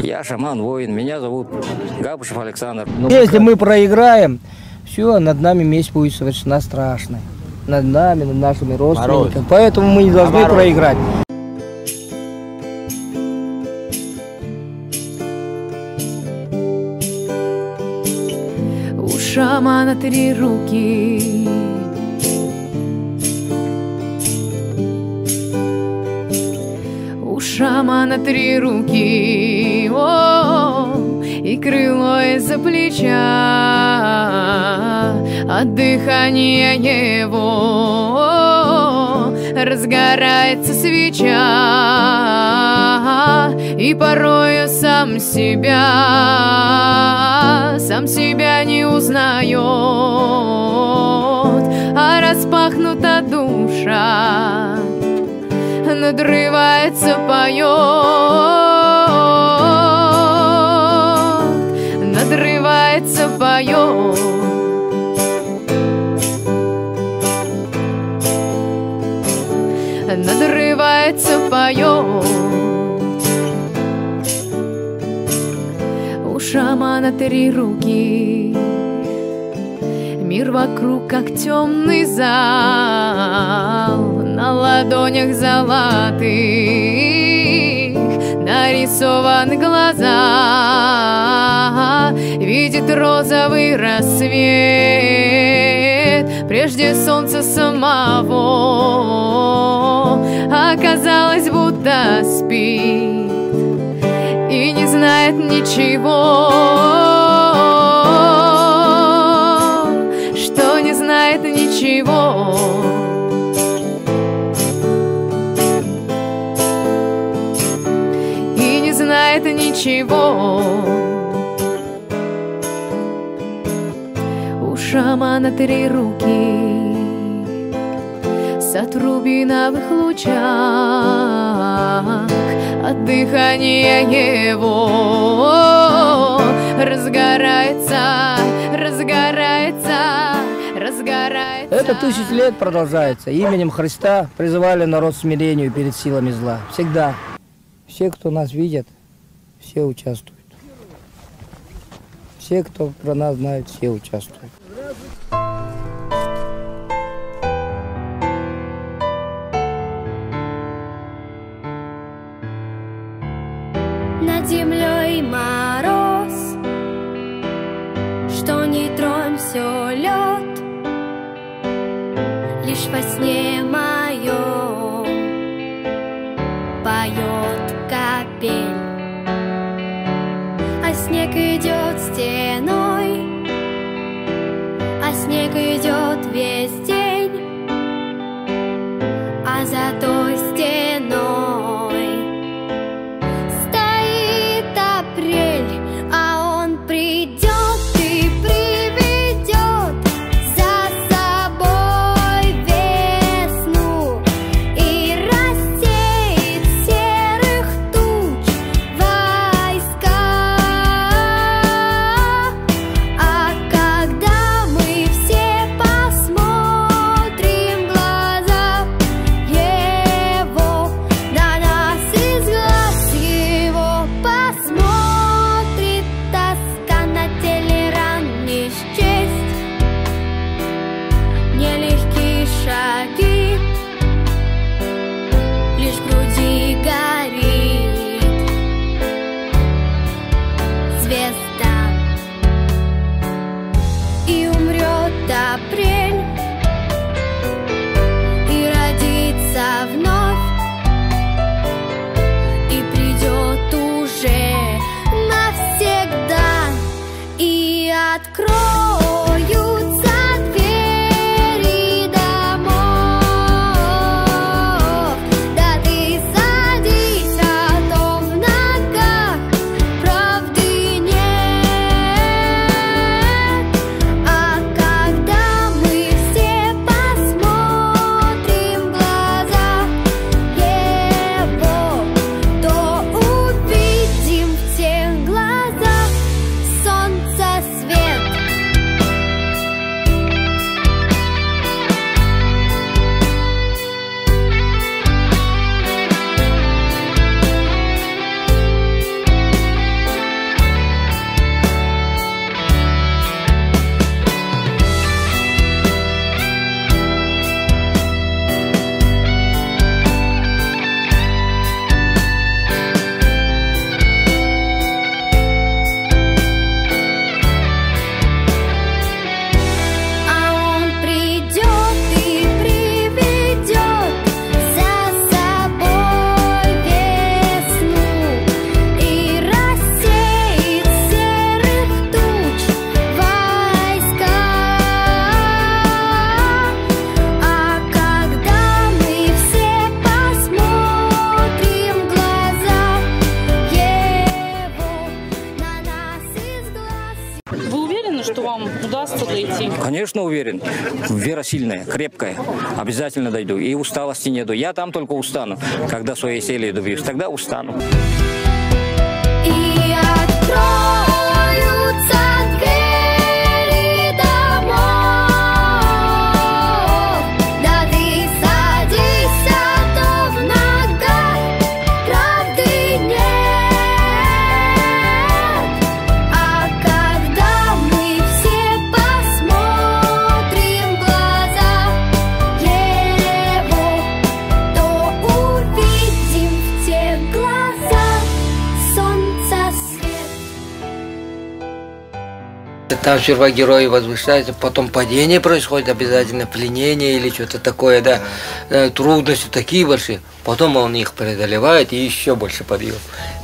Я шаман-воин, меня зовут Габушев Александр. Если мы проиграем, все, над нами месть будет совершенно страшной. Над нами, над нашими родственниками. Поэтому мы не должны проиграть. У шамана 3 руки. У шамана 3 руки, и крыло из-за плеча, от дыхания его разгорается свеча, и порою сам себя не узнает, а распахнута душа надрывается, поет, надрывается, поет. Надрывается, поет. У шамана 3 руки. Мир вокруг, как темный зал, на ладонях золотых нарисованы глаза, видит розовый рассвет прежде солнца самого. Оказалось, будто спит и не знает ничего, что не знает ничего. И не знает ничего. У шамана 3 руки. От рубиновых лучах, от дыхания его разгорается, разгорается, разгорается. Это 1000 лет продолжается. Именем Христа призывали народ к смирению перед силами зла. Всегда. Все, кто нас видят, все участвуют. Все, кто про нас знает, все участвуют. Над землей мороз, что не тронь, все лед, лишь во сне моем поет капель, а снег идет стеной, а снег идет весь день, а за той стеной Конечно, уверен. Вера сильная, крепкая. Обязательно дойду. И усталости нету. Я там только устану. Когда своей цели добьюсь, тогда устану. И откроются двери домов. Да ты садись, а то в ногах правды нет. А когда мы все посмотрим в глаза его, то увидим в тех глазах солнца свет. Там сперва герои возвышаются, потом падение происходит, обязательно пленение или что-то такое, да. Трудности такие большие. Потом он их преодолевает и еще больше подъем.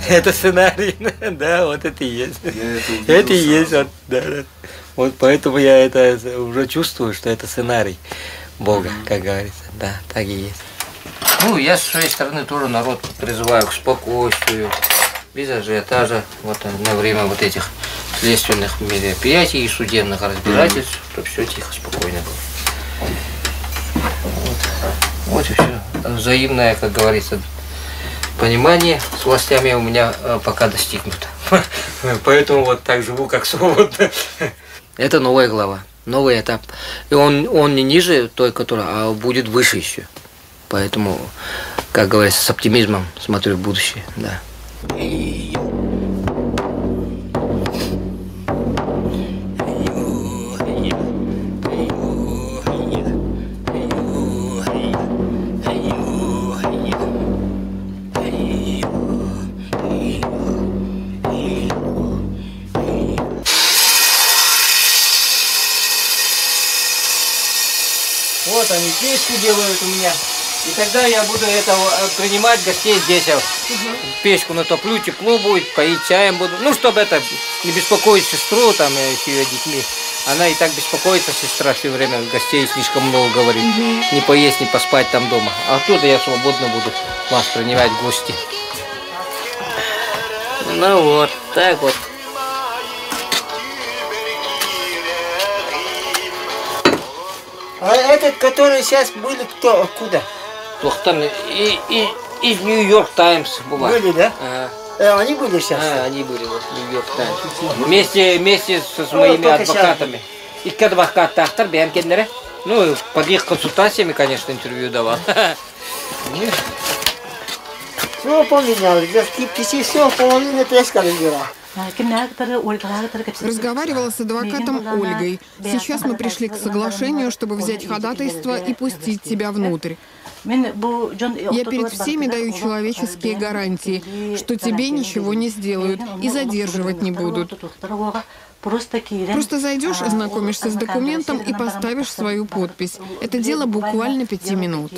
Это сценарий, да, вот это и есть. Это и есть, вот, да. Вот поэтому я это уже чувствую, что это сценарий Бога, как говорится. Да, так и есть. Ну, я с своей стороны тоже народ призываю к спокойствию, без ажиотажа, вот на время вот этих следственных мероприятий и судебных разбирательств, чтобы все тихо, спокойно было. Вот и все. Взаимное, как говорится, понимание с властями у меня пока достигнуто. Поэтому вот так живу, как свободно. Это новая глава, новый этап. И он не ниже той, которая, а будет выше еще. Поэтому, как говорится, с оптимизмом смотрю в будущее, да. Вот они печку делают у меня. И тогда я буду принимать гостей здесь. Печку натоплю, тепло будет, поить чаем буду. Ну, чтобы это не беспокоить сестру там с ее детьми. Она и так беспокоится, сестра, все время гостей слишком много говорит. Не поесть, не поспать там дома. А оттуда я свободно буду вас принимать в гости. Ну вот, так вот. А этот, который сейчас были, кто, откуда? Из Нью-Йорк Таймс бывает. Были, да? Они были сейчас? Они были, вот, Нью-Йорк Таймс. Вместе с моими адвокатами. И к адвокатахтар, бәм кендері. Ну, под их консультациями, конечно, интервью давал. Все поменял, все половину треска разбирал. Разговаривала с адвокатом Ольгой. Сейчас мы пришли к соглашению, чтобы взять ходатайство и пустить тебя внутрь. Я перед всеми даю человеческие гарантии, что тебе ничего не сделают и задерживать не будут. Просто зайдешь, ознакомишься с документом и поставишь свою подпись. Это дело буквально 5 минут.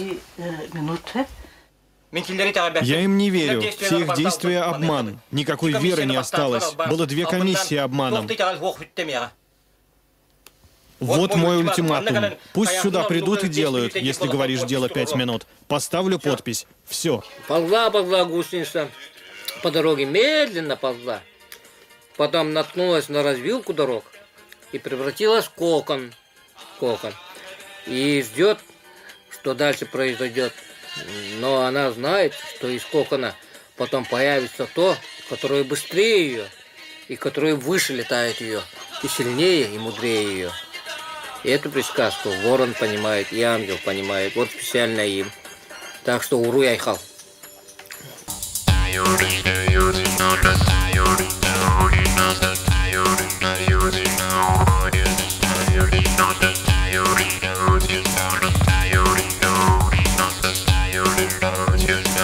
Я им не верю. Все их действия — обман. Никакой веры не осталось. Было 2 комиссии обманом. Вот мой ультиматум. Пусть сюда придут и делают, если говоришь дело 5 минут. Поставлю подпись. Все. Ползла гусеница по дороге, медленно ползла. Потом наткнулась на развилку дорог и превратилась в кокон. И ждет, что дальше произойдет. Но она знает, что из кокона потом появится то, которое быстрее ее, и которое выше летает ее, и сильнее, и мудрее ее. И эту присказку ворон понимает, и ангел понимает. Вот специально им. Так что уру яйхал. You're